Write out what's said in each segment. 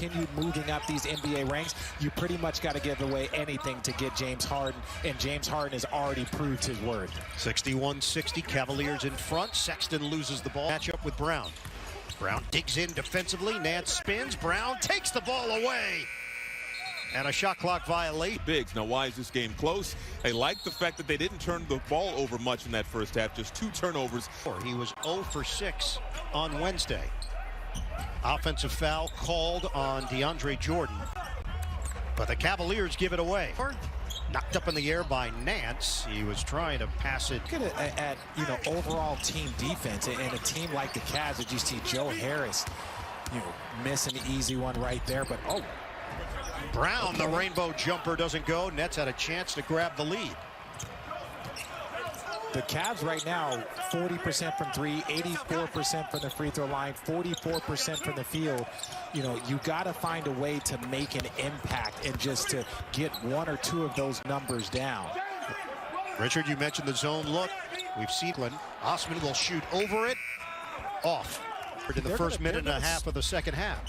continued moving up these NBA ranks, you pretty much got to give away anything to get James Harden, and James Harden has already proved his worth. 61-60, Cavaliers in front. Sexton loses the ball. Matchup with Brown. Brown digs in defensively. Nance spins. Brown takes the ball away. And a shot clock violation. Bigs. Now, why is this game close? I like the fact that they didn't turn the ball over much in that first half. Just 2 turnovers. He was 0 for 6 on Wednesday. Offensive foul called on DeAndre Jordan. But the Cavaliers give it away. Knocked up in the air by Nance. He was trying to pass it. Look at overall team defense, and a team like the Cavs, that you see Joe Harris, miss an easy one right there, but Brown, the rainbow jumper doesn't go. Nets had a chance to grab the lead. The Cavs right now, 40% from 3, 84% from the free throw line, 44% from the field. You got to find a way to make an impact and just to get 1 or 2 of those numbers down. Richard, you mentioned the zone look. We've seen Osman will shoot over it, off in the first minute and a half of the second half.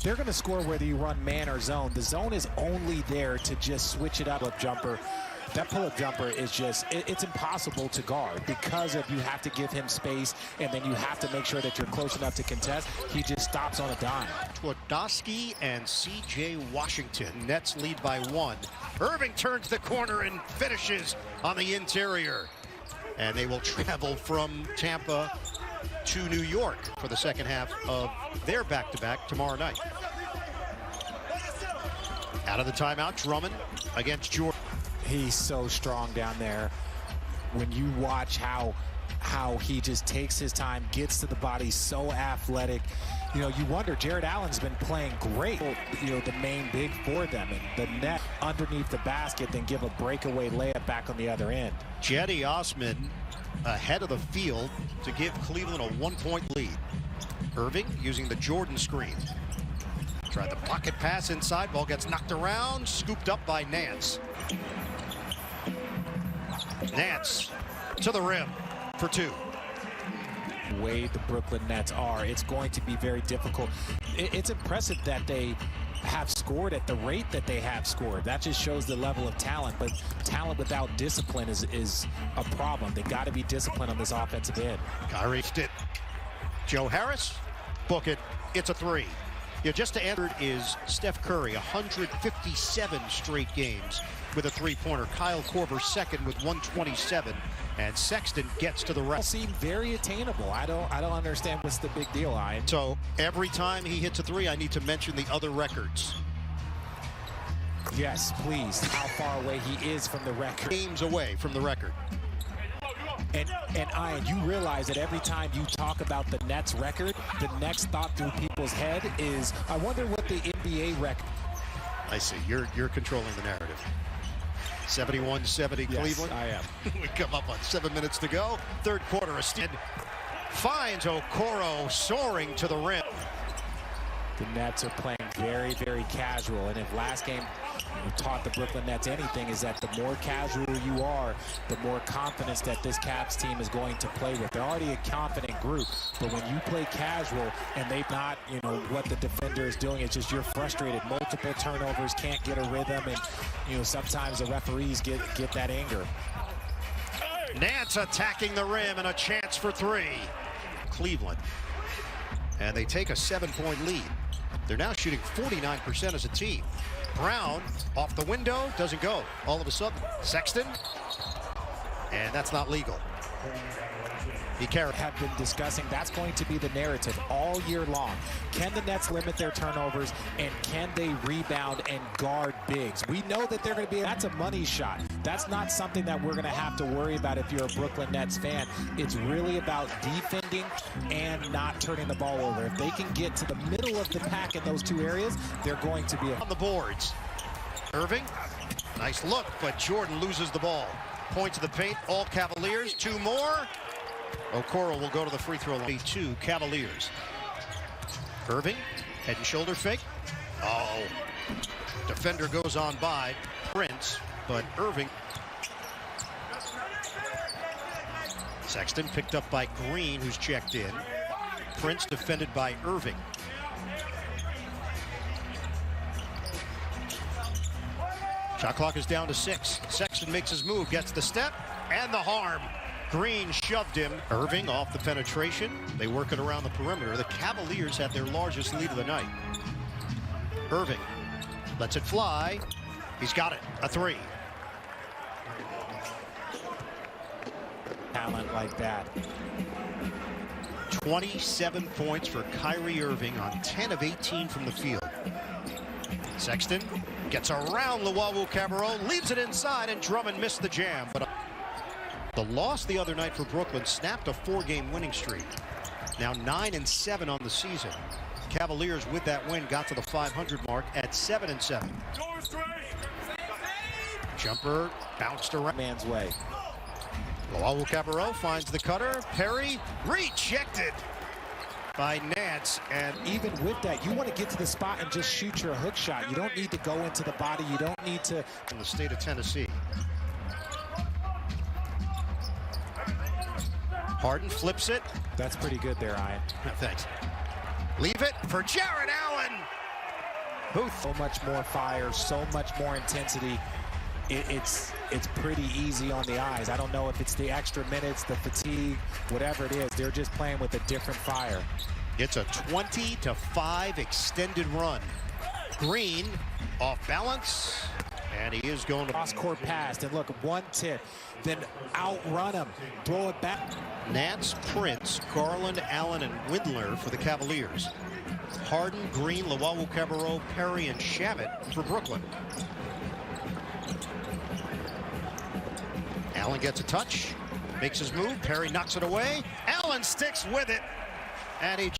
They're going to score whether you run man or zone. The zone is only there to just switch it up. Pull-up jumper. That pull-up jumper is just, it's impossible to guard because you have to give him space, and then you have to make sure that you're close enough to contest. He just stops on a dime. Twardowski and C.J. Washington. Nets lead by 1. Irving turns the corner and finishes on the interior. And they will travel from Tampa to New York for the second half of their back-to-back tomorrow night. Out of the timeout, Drummond against Jordan. He's so strong down there. When you watch how he just takes his time, gets to the body, so athletic. You wonder, Jared Allen's been playing great, the main big for them, and the net underneath the basket, then give a breakaway layup back on the other end. Cedi Osman ahead of the field to give Cleveland a 1-point lead. Irving using the Jordan screen. Tried the pocket pass inside, ball gets knocked around, scooped up by Nance. Nance to the rim for 2. The way the Brooklyn Nets are, it's going to be very difficult. It's impressive that they have scored at the rate that they have scored. That just shows the level of talent, but talent without discipline is a problem. They got to be disciplined on this offensive end. Kyrie it. Joe Harris, book it. It's a 3. Just to enter is Steph Curry, 157 straight games with a 3-pointer. Kyle Korver second with 127, and Sexton gets to the rest. Seem very attainable. I don't understand what's the big deal, Ian. So every time he hits a 3, I need to mention the other records. Yes, please. How far away he is from the record. Games away from the record. And Ian, you realize that every time you talk about the Nets record, the next thought through people's head is, I wonder what the NBA record. I see. You're controlling the narrative. 71-70 Yes, Cleveland. I am. We come up on 7 minutes to go. Third quarter, Astin finds Okoro soaring to the rim. The Nets are playing very, very casual, and if last game taught the Brooklyn Nets anything, is that the more casual you are, the more confidence that this Cavs team is going to play with. They're already a confident group, but when you play casual and they've not, what the defender is doing, it's just you're frustrated. Multiple turnovers, can't get a rhythm, and sometimes the referees get that anger. Nance attacking the rim and a chance for 3. Cleveland. And they take a 7-point lead. They're now shooting 49% as a team. Brown off the window, doesn't go. All of a sudden, Sexton, and that's not legal. He have been discussing that's going to be the narrative all year long. Can the Nets limit their turnovers, and can they rebound and guard bigs? We know that they're going to be, that's a money shot. That's not something that we're going to have to worry about if you're a Brooklyn Nets fan. It's really about defending and not turning the ball over. If they can get to the middle of the pack in those 2 areas, they're going to be on the boards. Irving, nice look, but Jordan loses the ball. Point to the paint, all Cavaliers, 2 more. Okoro will go to the free throw line. 2 Cavaliers. Irving, head and shoulder fake. Oh, defender goes on by Prince, but Irving. Sexton picked up by Green, who's checked in. Prince defended by Irving. Shot clock is down to 6. Sexton makes his move, gets the step, and the harm. Green shoved him. Irving off the penetration. They work it around the perimeter. The Cavaliers have their largest lead of the night. Irving lets it fly. He's got it. A 3. Talent like that. 27 points for Kyrie Irving on 10 of 18 from the field. Sexton gets around Luwawu-Cabarrot, leaves it inside, and Drummond missed the jam. But the loss the other night for Brooklyn snapped a 4-game winning streak. Now 9-7 on the season. Cavaliers with that win got to the 500 mark at 7-7. Jumper bounced around. Man's way. Luwawu-Cabarrot finds the cutter. Perry rejected by Nance. And Even with that, you want to get to the spot and just shoot your hook shot. You don't need to go into the body. You don't need to. in the state of Tennessee. Harden flips it. That's pretty good there, Ian. Thanks. Leave it for Jarrett Allen. So much more fire, so much more intensity. It's pretty easy on the eyes. I don't know if it's the extra minutes, the fatigue, whatever it is. They're just playing with a different fire. It's a 20-5 extended run. Green off balance, and he is going to Cross-court pass, and look, one tip, then outrun him, throw it back. Nance, Prince, Garland, Allen, and Windler for the Cavaliers. Harden, Green, Luwawu-Cabarrot, Perry, and Shabbat for Brooklyn. Allen gets a touch, makes his move. Perry knocks it away. Allen sticks with it, and he